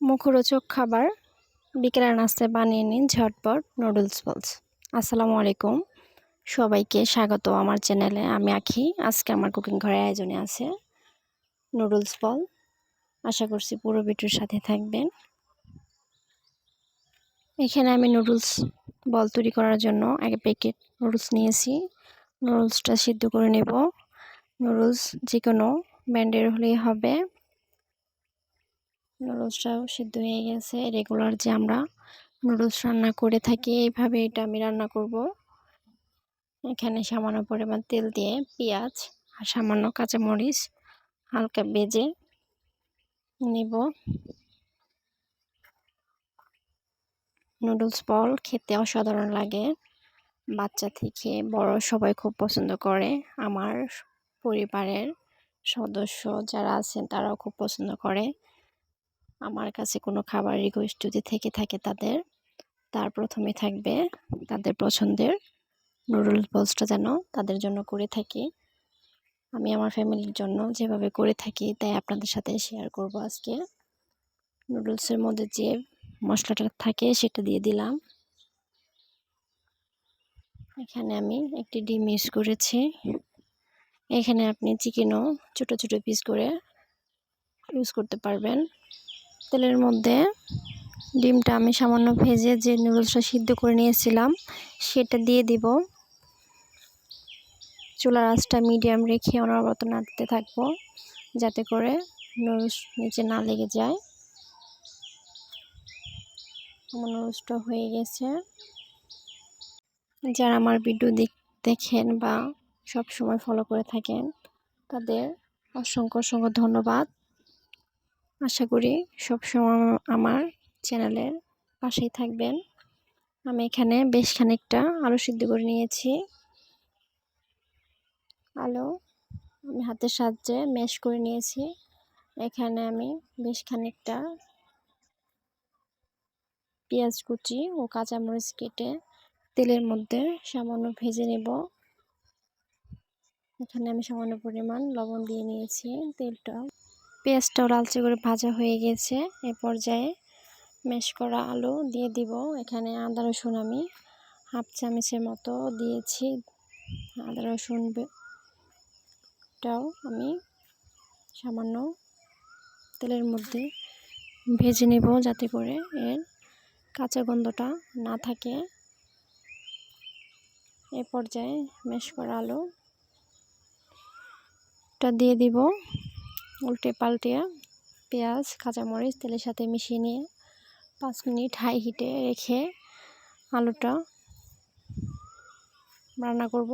মুখরোচক খাবার বিকেলের নাস্তায় বানিয়ে নিন ঝটপট নুডলস বলস। আসসালামু আলাইকুম, সবাইকে স্বাগত আমার চ্যানেলে। আমি আখি। আজকে আমার কুকিং ঘরের আয়োজনে আছে নুডলস বল। আশা করছি পুরো ভিডিওর সাথে থাকবেন। এখানে আমি নুডলস বল তৈরি করার জন্য এক প্যাকেট নুডলস নিয়েছি। নুডলসটা সিদ্ধ করে নেব। নুডলস যে কোনো ব্র্যান্ডের হলেই হবে। নুডলসটাও সিদ্ধ হয়ে গেছে। রেগুলার যে আমরা নুডলস রান্না করে থাকি এইভাবে এটা আমি রান্না করব। এখানে সামান্য পরিমাণ তেল দিয়ে পেঁয়াজ আর সামান্য কাঁচামরিচ হালকা ভেজে নেব। নুডলস বল খেতে অসাধারণ লাগে, বাচ্চা থেকে বড় সবাই খুব পছন্দ করে। আমার পরিবারের সদস্য যারা আছেন তারাও খুব পছন্দ করে। আমার কাছে কোনো খাবার রিকোয়েস্ট যদি থেকে থাকে তার প্রথমে থাকবে তাদের পছন্দের নুডলস বলসটা যেন তাদের জন্য করে থাকি। আমি আমার ফ্যামিলির জন্য যেভাবে করে থাকি তাই আপনাদের সাথে শেয়ার করব আজকে। নুডলসের মধ্যে যে মশলাটা থাকে সেটা দিয়ে দিলাম। এখানে আমি একটি ডিম ইউজ করেছি। এখানে আপনি চিকেনও ছোট ছোট পিস করে ইউজ করতে পারবেন। তেলের মধ্যে ডিমটা আমি সামান্য ভেজে যে নুডলসটা সিদ্ধ করে নিয়েছিলাম সেটা দিয়ে দিব। চুলার আঁচটা মিডিয়াম রেখে অনবরত নাড়তে থাকবো যাতে করে নুডলস নিচে না লেগে যায়। আমার নুডলসটা হয়ে গেছে। যারা আমার ভিডিও দেখেন বা সব সময় ফলো করে থাকেন তাদের অসংখ্য অসংখ্য ধন্যবাদ। আশা করি সবসময় আমার চ্যানেলের পাশেই থাকবেন। আমি এখানে বেশ খানিকটা আলু সিদ্ধ করে নিয়েছি। আলু আমি হাতের সাহায্যে ম্যাশ করে নিয়েছি। এখানে আমি বেশ খানিকটা পেঁয়াজ কুচি ও কাঁচামরিচ কেটে তেলের মধ্যে সামান্য ভেজে নেব। এখানে আমি সামান্য পরিমাণ লবণ দিয়ে নিয়েছি। পেঁয়াজটাও লালচে করে ভাজা হয়ে গেছে। এ পর্যায়ে ম্যাশ করা আলু দিয়ে দিব। এখানে আদা রসুন আমি হাফ চামচের মতো দিয়েছি। আদা রসুনটাও আমি সামান্য তেলের মধ্যে ভেজে নেব যাতে করে এর কাঁচা গন্ধটা না থাকে। এ পর্যায়ে ম্যাশ করা আলুটা দিয়ে দিব। উল্টে পাল্টে পেঁয়াজ কাঁচামরিচ তেলের সাথে মিশিয়ে নিয়ে 5 মিনিট হাই হিটে রেখে আলুটা রান্না করব।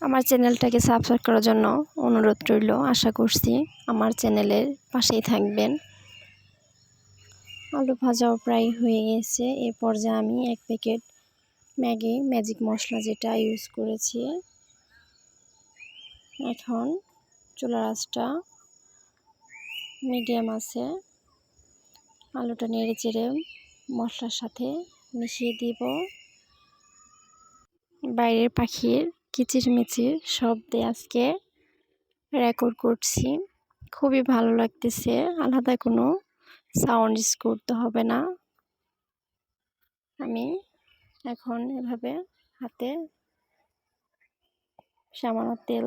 আমার চ্যানেলটাকে সাবস্ক্রাইব করার জন্য অনুরোধ রইল। আশা করছি আমার চ্যানেলের পাশেই থাকবেন। আলু ভাজাও প্রায় হয়ে গেছে। এ পর্যায়ে আমি এক প্যাকেট ম্যাজিক মশলা যেটা ইউজ করেছি। এখন চুলার আঁচটা মিডিয়াম আছে। আলুটা নেড়ে চেড়ে মশলার সাথে মিশিয়ে দিব। বাইরের পাখির কিচিরমিচির শব্দে আজকে রেকর্ড করছি। খুবই ভালো লাগতেছে, আলাদা কোনো সাউন্ড ইউজ করতে হবে না। আমি এখন এভাবে হাতে সামান্য তেল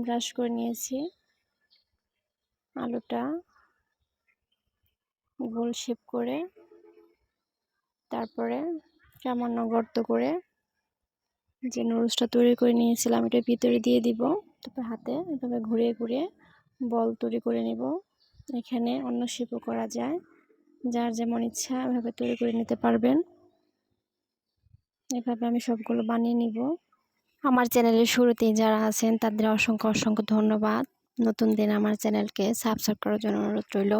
ব্রাশ করে নিয়েছি। আলুটা গোল শেপ করে তারপরে সামান্য গর্ত করে যে নুডলসটা তৈরি করে নিয়েছিলাম এটার ভিতরে দিয়ে দিব। তারপর হাতে এভাবে ঘুরিয়ে ঘুরিয়ে বল তৈরি করে নেব। এখানে অন্য শেপও করা যায়, যার যেমন ইচ্ছা এভাবে তৈরি করে নিতে পারবেন। এভাবে আমি সবগুলো বানিয়ে নিব। আমার চ্যানেলের শুরুতেই যারা আছেন তাদের অসংখ্য অসংখ্য ধন্যবাদ। নতুন দিন আমার চ্যানেলকে সাবস্ক্রাইব করার জন্য অনুরোধ রইল।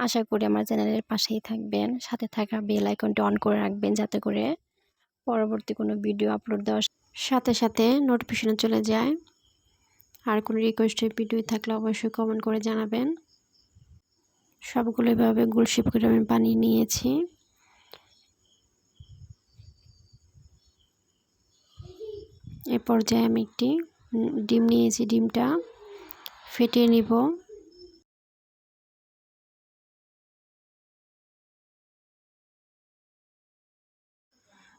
আশা করি আমার চ্যানেলের পাশেই থাকবেন, সাথে থাকা বেল আইকনটি অন করে রাখবেন যাতে করে পরবর্তী কোনো ভিডিও আপলোড দেওয়ার সাথে সাথে নোটিফিকেশন চলে যায়। আর কোনো রিকোয়েস্টের ভিডিও থাকলে অবশ্যই কমেন্ট করে জানাবেন। সবগুলো এভাবে গোল শেপ করে আমি বানিয়ে নিয়েছি। এ পর্যায়ে আমি একটি ডিম নিয়েছি, ডিমটা ফেটিয়ে নিব।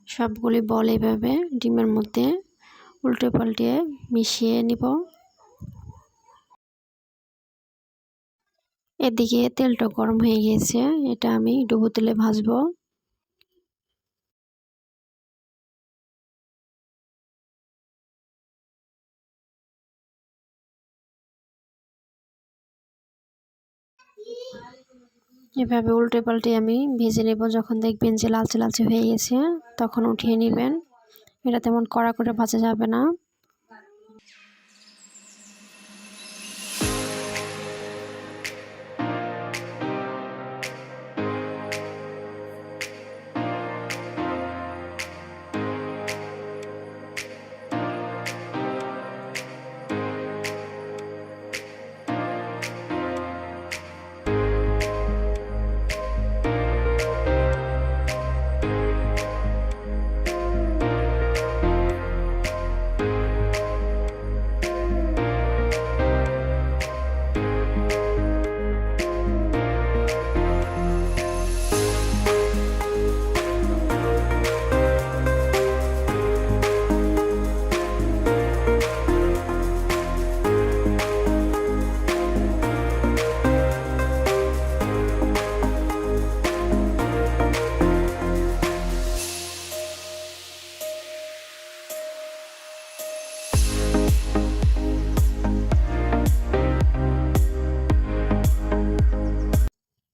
সবগুলি বল এভাবে ডিমের মধ্যে উল্টে পাল্টে মিশিয়ে নিব। এদিকে তেলটা গরম হয়ে গিয়েছে, এটা আমি ডুবো তেলে ভাজবো। এভাবে উল্টে পাল্টে আমি ভেজে নেব। যখন দেখবেন যে লালচে লালচে হয়ে গেছে তখন উঠিয়ে নেবেন। এটা তেমন কড়া করে ভাজা যাবে না।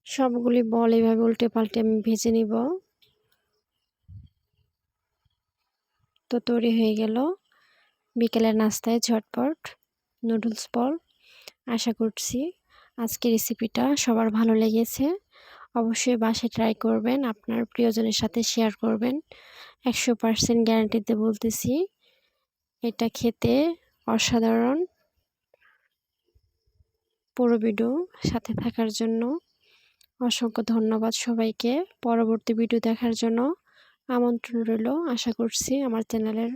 সবগুলি বল এভাবে উল্টে পাল্টে আমি ভেজে নিব। তো তৈরি হয়ে গেল বিকেলের নাস্তায় ঝটপট নুডলস বল। আশা করছি আজকের রেসিপিটা সবার ভালো লেগেছে। অবশ্যই বাসায় ট্রাই করবেন, আপনার প্রিয়জনের সাথে শেয়ার করবেন। 100% গ্যারান্টিতে বলতেছি, এটা খেতে অসাধারণ। পুরো ভিডিও সাথে থাকার জন্য অসংখ্য ধন্যবাদ সবাইকে। পরবর্তী ভিডিও দেখার জন্য আমন্ত্রণ রইল। আশা করছি আমার চ্যানেলের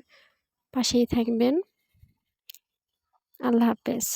পাশেই থাকবেন। আল্লাহ হাফেজ।